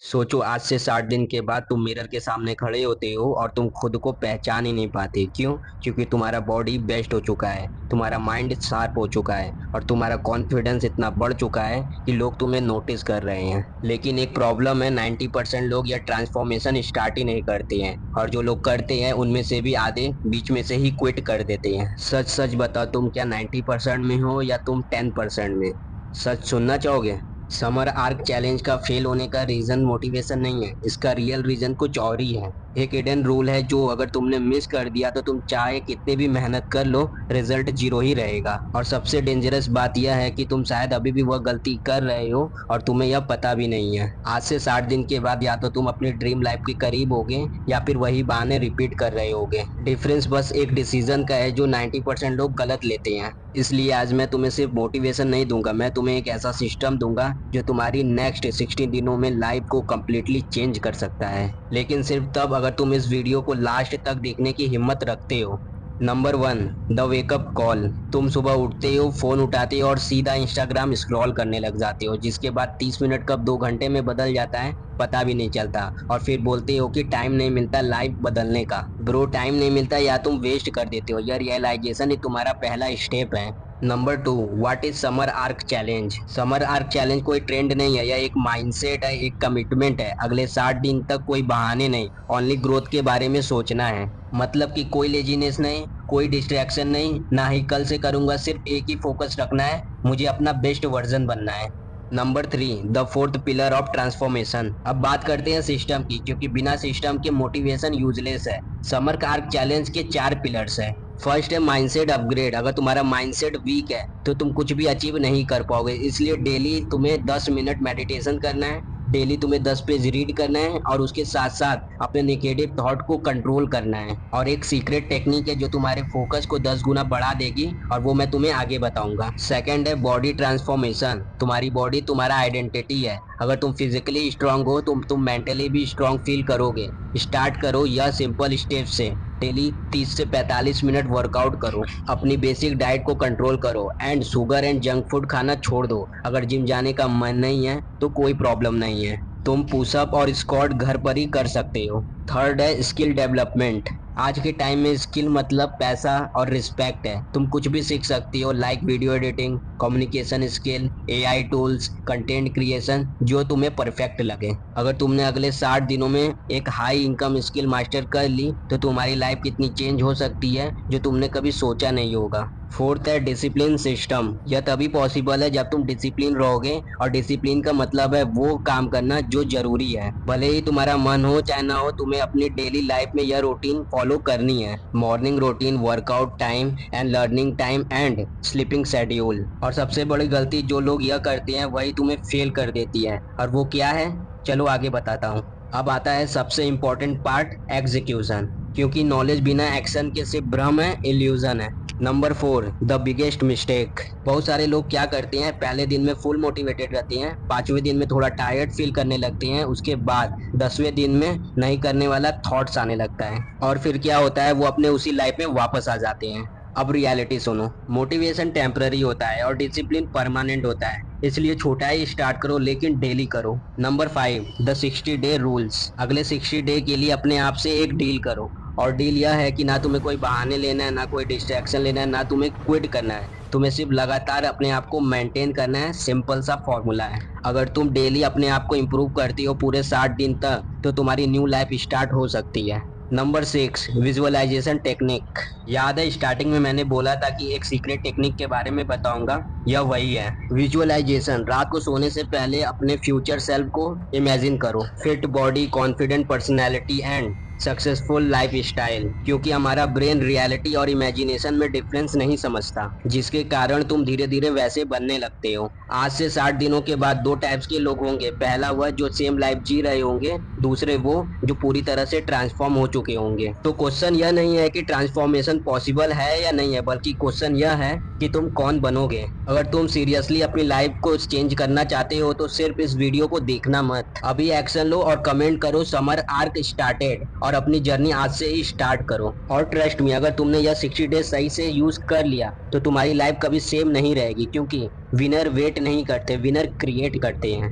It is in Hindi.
सोचो आज से 60 दिन के बाद तुम मिरर के सामने खड़े होते हो और तुम खुद को पहचान ही नहीं पाते। क्यों? क्योंकि तुम्हारा बॉडी बेस्ट हो चुका है, तुम्हारा माइंड शार्प हो चुका है और तुम्हारा कॉन्फिडेंस इतना बढ़ चुका है कि लोग तुम्हें नोटिस कर रहे हैं। लेकिन एक प्रॉब्लम है, 90% लोग यह ट्रांसफॉर्मेशन स्टार्ट ही नहीं करते हैं, और जो लोग करते हैं उनमें से भी आधे बीच में से ही क्विट कर देते हैं। सच सच बताओ, तुम क्या 90% में हो या तुम 10% में? सच सुनना चाहोगे? समर आर्क चैलेंज का फेल होने का रीजन मोटिवेशन नहीं है, इसका रियल रीजन कुछ और ही है। एक हिडन रूल है जो अगर तुमने मिस कर दिया तो तुम चाहे कितने भी मेहनत कर लो, रिजल्ट जीरो ही रहेगा। और सबसे डेंजरस बात यह है कि तुम शायद अभी भी वह गलती कर रहे हो और तुम्हें यह पता भी नहीं है। आज से 60 दिन के बाद या तो तुम अपनी ड्रीम लाइफ के करीब होगे या फिर वही बहाने रिपीट कर रहे होगे। डिफरेंस बस एक डिसीजन का है जो 90% लोग गलत लेते हैं। इसलिए आज मैं तुम्हें सिर्फ मोटिवेशन नहीं दूंगा, मैं तुम्हें एक ऐसा सिस्टम दूंगा जो तुम्हारी नेक्स्ट 60 दिनों में लाइफ को कम्प्लीटली चेंज कर सकता है। लेकिन सिर्फ तब अगर तुम इस वीडियो को लास्ट तक देखने की हिम्मत रखते हो। Number 1, the wake up call. तुम सुबह उठते हो, फोन उठाते हो और सीधा इंस्टाग्राम स्क्रॉल करने लग जाते हो, जिसके बाद 30 मिनट कब 2 घंटे में बदल जाता है पता भी नहीं चलता। और फिर बोलते हो कि टाइम नहीं मिलता लाइफ बदलने का। ब्रो, टाइम नहीं मिलता या तुम वेस्ट कर देते हो, यह रियलाइजेशन ही तुम्हारा पहला स्टेप है। Number 2, what is summer arc challenge. Summer arc challenge कोई ट्रेंड नहीं है, यह एक माइंडसेट है, एक कमिटमेंट है। अगले 60 दिन तक कोई बहाने नहीं, ओनली ग्रोथ के बारे में सोचना है। मतलब कि कोई लेजीनेस नहीं, कोई डिस्ट्रैक्शन नहीं, ना ही कल से करूंगा, सिर्फ एक ही फोकस रखना है, मुझे अपना बेस्ट वर्जन बनना है। Number 3, the fourth pillar of transformation. अब बात करते हैं सिस्टम की, क्योंकि बिना सिस्टम के मोटिवेशन यूजलेस है। समर आर्क चैलेंज के 4 पिलर्स है। फर्स्ट है माइंडसेट अपग्रेड। अगर तुम्हारा माइंडसेट वीक है तो तुम कुछ भी अचीव नहीं कर पाओगे, इसलिए डेली तुम्हें 10 मिनट मेडिटेशन करना है, डेली तुम्हें 10 पेज रीड करना है और उसके साथ साथ अपने नेगेटिव थॉट को कंट्रोल करना है। और एक सीक्रेट टेक्निक है जो तुम्हारे फोकस को 10 गुना बढ़ा देगी, और वो मैं तुम्हें आगे बताऊंगा। सेकंड है बॉडी ट्रांसफॉर्मेशन। तुम्हारी बॉडी तुम्हारा आइडेंटिटी है। अगर तुम फिजिकली स्ट्रांग हो तो तुम मेंटली भी स्ट्रांग फील करोगे। स्टार्ट करो यह सिंपल स्टेप से। डेली 30 से 45 मिनट वर्कआउट करो, अपनी बेसिक डाइट को कंट्रोल करो and sugar and junk food खाना छोड़ दो। अगर जिम जाने का मन नहीं है तो कोई प्रॉब्लम नहीं है, तुम पुशअप और स्क्वाट घर पर ही कर सकते हो। थर्ड है स्किल डेवलपमेंट। आज के टाइम में स्किल मतलब पैसा और रिस्पेक्ट है। तुम कुछ भी सीख सकती हो, like video editing, communication skill, AI tools, content creation, जो तुम्हें परफेक्ट लगे। अगर तुमने अगले 60 दिनों में एक हाई इनकम स्किल मास्टर कर ली तो तुम्हारी लाइफ कितनी चेंज हो सकती है जो तुमने कभी सोचा नहीं होगा। फोर्थ है डिसिप्लिन सिस्टम। यह तभी पॉसिबल है जब तुम डिसिप्लिन रहोगे, और डिसिप्लिन का मतलब है वो काम करना जो जरूरी है, भले ही तुम्हारा मन हो चाहे ना हो। तुम्हें अपनी डेली लाइफ में यह रूटीन फॉलो करनी है। Morning routine, workout time and learning time and sleeping schedule. और सबसे बड़ी गलती जो लोग यह करते हैं वही तुम्हें फेल कर देती है, और वो क्या है चलो आगे बताता हूँ। अब आता है सबसे इम्पोर्टेंट पार्ट, एग्जीक्यूशन। क्योंकि नॉलेज बिना एक्शन के सिर्फ भ्रम है, इल्यूजन है। Number 4, the biggest mistake. बहुत सारे लोग क्या करते हैं, पहले दिन में फुल मोटिवेटेड रहते हैं, 5वें दिन में थोड़ा टायर्ड फील करने लगते हैं, उसके बाद 10वें दिन में नहीं करने वाला थॉट्स आने लगता है, और फिर क्या होता है वो अपने उसी लाइफ में वापस आ जाते हैं। अब रियलिटी सुनो, मोटिवेशन टेम्पररी होता है और डिसिप्लिन परमानेंट होता है, इसलिए छोटा ही स्टार्ट करो लेकिन डेली करो। Number 5, the 60 day rules. अगले 60 डे के लिए अपने आप से एक डील करो, और डील यह है कि ना तुम्हें कोई बहाने लेना है, ना कोई डिस्ट्रैक्शन लेना है, ना तुम्हें क्विट करना है, तुम्हें सिर्फ लगातार अपने आप को मेंटेन करना है। सिंपल सा फॉर्मूला है। अगर तुम डेली अपने आप को इम्प्रूव करती हो पूरे 60 दिन तक तो तुम्हारी न्यू लाइफ स्टार्ट हो सकती है। Number 6, visualisation technique. याद है स्टार्टिंग में मैंने बोला था कि एक सीक्रेट टेक्निक के बारे में बताऊंगा, यह वही है विजुअलाइजेशन। रात को सोने से पहले अपने फ्यूचर सेल्फ को इमेजिन करो, fit body, confident personality and successful life style. क्योंकि हमारा ब्रेन रियलिटी और इमेजिनेशन में डिफरेंस नहीं समझता, जिसके कारण तुम धीरे धीरे वैसे बनने लगते हो। आज से 60 दिनों के बाद 2 टाइप्स के लोग होंगे, पहला वह जो सेम लाइफ जी रहे होंगे, दूसरे वो जो पूरी तरह से ट्रांसफॉर्म हो चुके होंगे। तो क्वेश्चन यह नहीं है कि ट्रांसफॉर्मेशन पॉसिबल है या नहीं है, बल्कि क्वेश्चन यह है कि तुम कौन बनोगे। अगर तुम सीरियसली अपनी लाइफ को चेंज करना चाहते हो तो सिर्फ इस वीडियो को देखना मत, अभी एक्शन लो और कमेंट करो समर आर्क स्टार्टेड, और अपनी जर्नी आज से ही स्टार्ट करो। और ट्रस्ट में, अगर तुमने यह 60 डेज सही से यूज कर लिया तो तुम्हारी लाइफ कभी सेम नहीं रहेगी, क्योंकि विनर वेट नहीं करते, विनर क्रिएट करते हैं।